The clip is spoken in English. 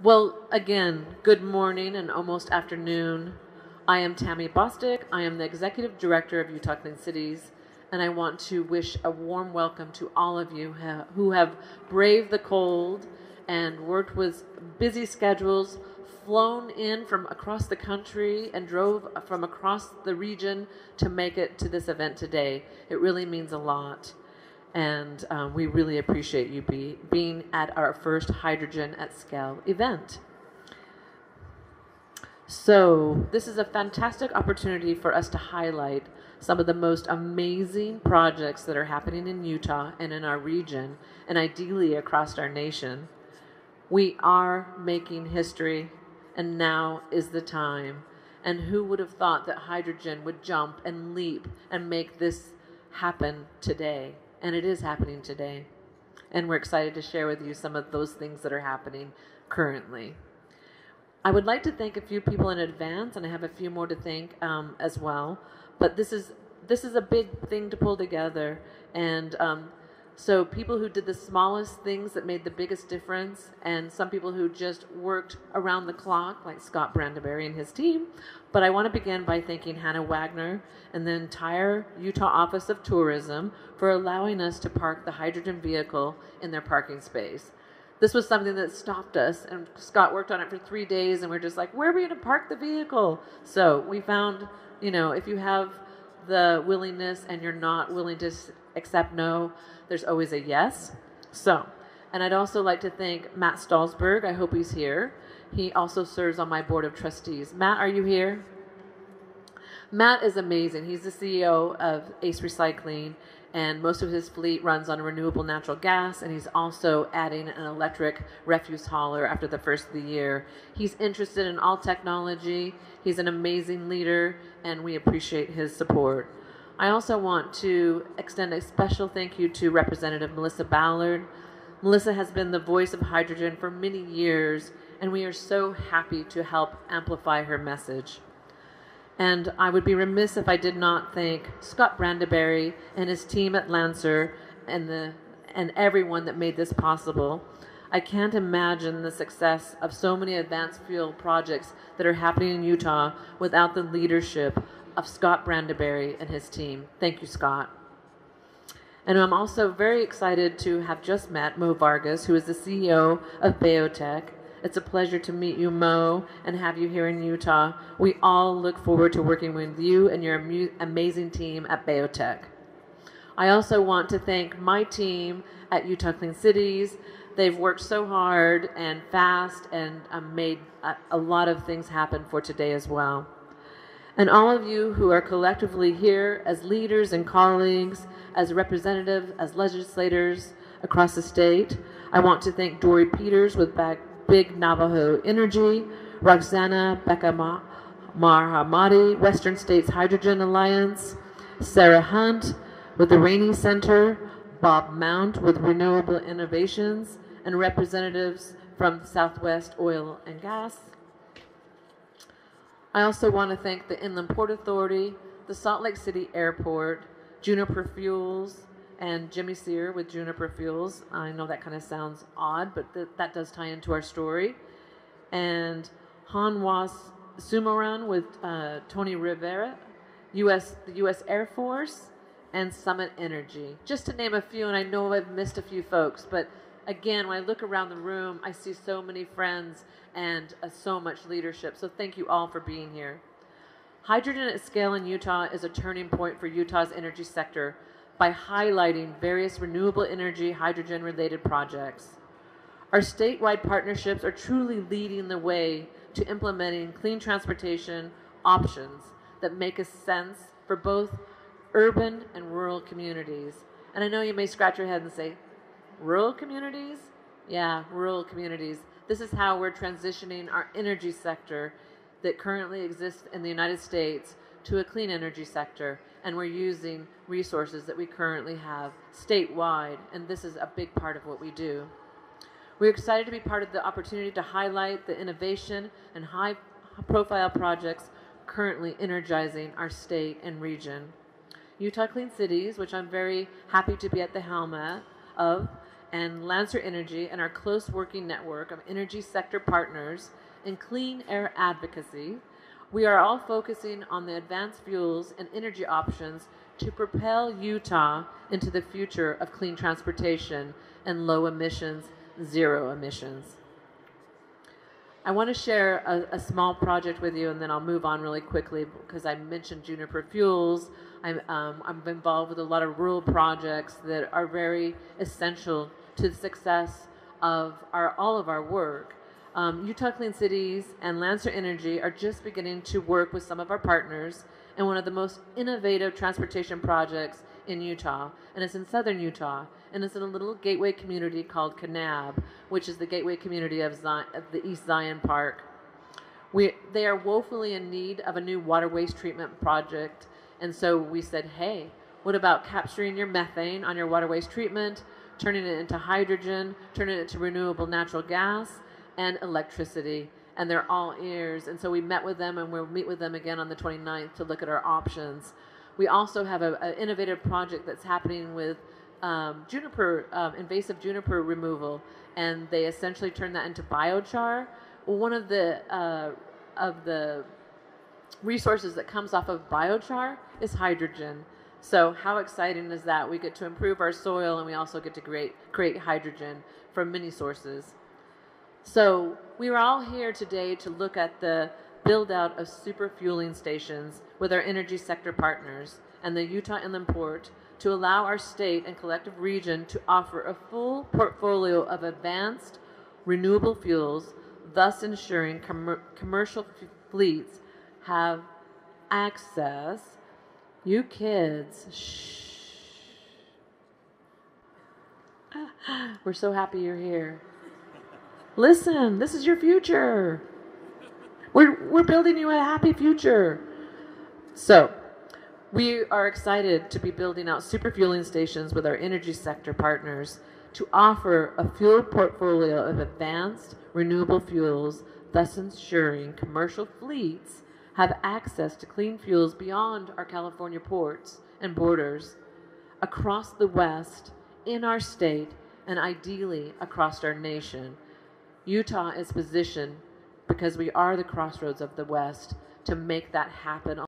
Well, again, good morning and almost afternoon. I am Tammy Bostick. I am the Executive Director of Utah Clean Cities, and I want to wish a warm welcome to all of you who have braved the cold and worked with busy schedules, flown in from across the country and drove from across the region to make it to this event today. It really means a lot. And we really appreciate you being at our first Hydrogen at Scale event. So this is a fantastic opportunity for us to highlight some of the most amazing projects that are happening in Utah and in our region, and ideally across our nation. We are making history, and now is the time. And who would have thought that hydrogen would jump and leap and make this happen today? And it is happening today. And we're excited to share with you some of those things that are happening currently. I would like to thank a few people in advance, and I have a few more to thank as well. But this is a big thing to pull together. And so people who did the smallest things that made the biggest difference, and some people who just worked around the clock, like Scott Brandeberry and his team. But I want to begin by thanking Hannah Wagner and the entire Utah Office of Tourism for allowing us to park the hydrogen vehicle in their parking space. This was something that stopped us, and Scott worked on it for 3 days, and we're just like, where are we going to park the vehicle? So we found, if you have the willingness and you're not willing to accept no, there's always a yes. So, and I'd also like to thank Matt Stallsberg. I hope he's here. He also serves on my board of trustees. Matt, are you here? Matt is amazing. He's the CEO of Ace Recycling, and most of his fleet runs on renewable natural gas, and he's also adding an electric refuse hauler after the first of the year. He's interested in all technology. He's an amazing leader, and we appreciate his support. I also want to extend a special thank you to Representative Melissa Ballard. Melissa has been the voice of hydrogen for many years, and we are so happy to help amplify her message. And I would be remiss if I did not thank Scott Brandeberry and his team at Lancer and everyone that made this possible. I can't imagine the success of so many advanced fuel projects that are happening in Utah without the leadership of Scott Brandeberry and his team. Thank you, Scott. And I'm also very excited to have just met Mo Vargas, who is the CEO of Biotech. It's a pleasure to meet you, Mo, and have you here in Utah. We all look forward to working with you and your amazing team at Biotech. I also want to thank my team at Utah Clean Cities. They've worked so hard and fast and made a lot of things happen for today as well. And all of you who are collectively here as leaders and colleagues, as representatives, as legislators across the state. I want to thank Dory Peters with Big Navajo Energy, Roxana Becca Mahamadi, Western States Hydrogen Alliance, Sarah Hunt with the Rainey Center, Bob Mount with Renewable Innovations, and representatives from Southwest Oil and Gas. I also want to thank the Inland Port Authority, the Salt Lake City Airport, Juniper Fuels, and Jimmy Sear with Juniper Fuels. I know that kind of sounds odd, but that does tie into our story. And Hanwas Sumaran with Tony Rivera, the U.S. Air Force, and Summit Energy. Just to name a few, and I know I've missed a few folks, but again, when I look around the room, I see so many friends and so much leadership. So thank you all for being here. Hydrogen at Scale in Utah is a turning point for Utah's energy sector by highlighting various renewable energy hydrogen-related projects. Our statewide partnerships are truly leading the way to implementing clean transportation options that make sense for both urban and rural communities. And I know you may scratch your head and say, rural communities? Yeah, rural communities. This is how we're transitioning our energy sector that currently exists in the United States to a clean energy sector, and we're using resources that we currently have statewide, and this is a big part of what we do. We're excited to be part of the opportunity to highlight the innovation and high-profile projects currently energizing our state and region. Utah Clean Cities, which I'm very happy to be at the helm of, and Lancer Energy and our close working network of energy sector partners in clean air advocacy, we are all focusing on the advanced fuels and energy options to propel Utah into the future of clean transportation and low emissions, zero emissions. I want to share a small project with you, and then I'll move on really quickly because I mentioned Juniper Fuels. I'm involved with a lot of rural projects that are very essential to the success of all of our work. Utah Clean Cities and Lancer Energy are just beginning to work with some of our partners in one of the most innovative transportation projects in Utah, and it's in southern Utah, and it's in a little gateway community called Kanab, which is the gateway community of the East Zion Park. They are woefully in need of a new water waste treatment project, and so we said, hey, what about capturing your methane on your water waste treatment, turning it into hydrogen, turning it into renewable natural gas, and electricity, and they're all ears. And so we met with them, and we'll meet with them again on the 29th to look at our options. We also have an innovative project that's happening with invasive juniper removal, and they essentially turn that into biochar. Well, one of the resources that comes off of biochar is hydrogen. So how exciting is that? We get to improve our soil, and we also get to create hydrogen from many sources. So we were all here today to look at the build out of super fueling stations with our energy sector partners and the Utah Inland Port to allow our state and collective region to offer a full portfolio of advanced renewable fuels, thus ensuring commercial fleets have access. You kids, shh. We're so happy you're here. Listen, this is your future. We're building you a happy future. So, we are excited to be building out super fueling stations with our energy sector partners to offer a fuel portfolio of advanced renewable fuels, thus ensuring commercial fleets have access to clean fuels beyond our California ports and borders, across the West, in our state, and ideally across our nation. Utah is positioned, because we are the crossroads of the West, to make that happen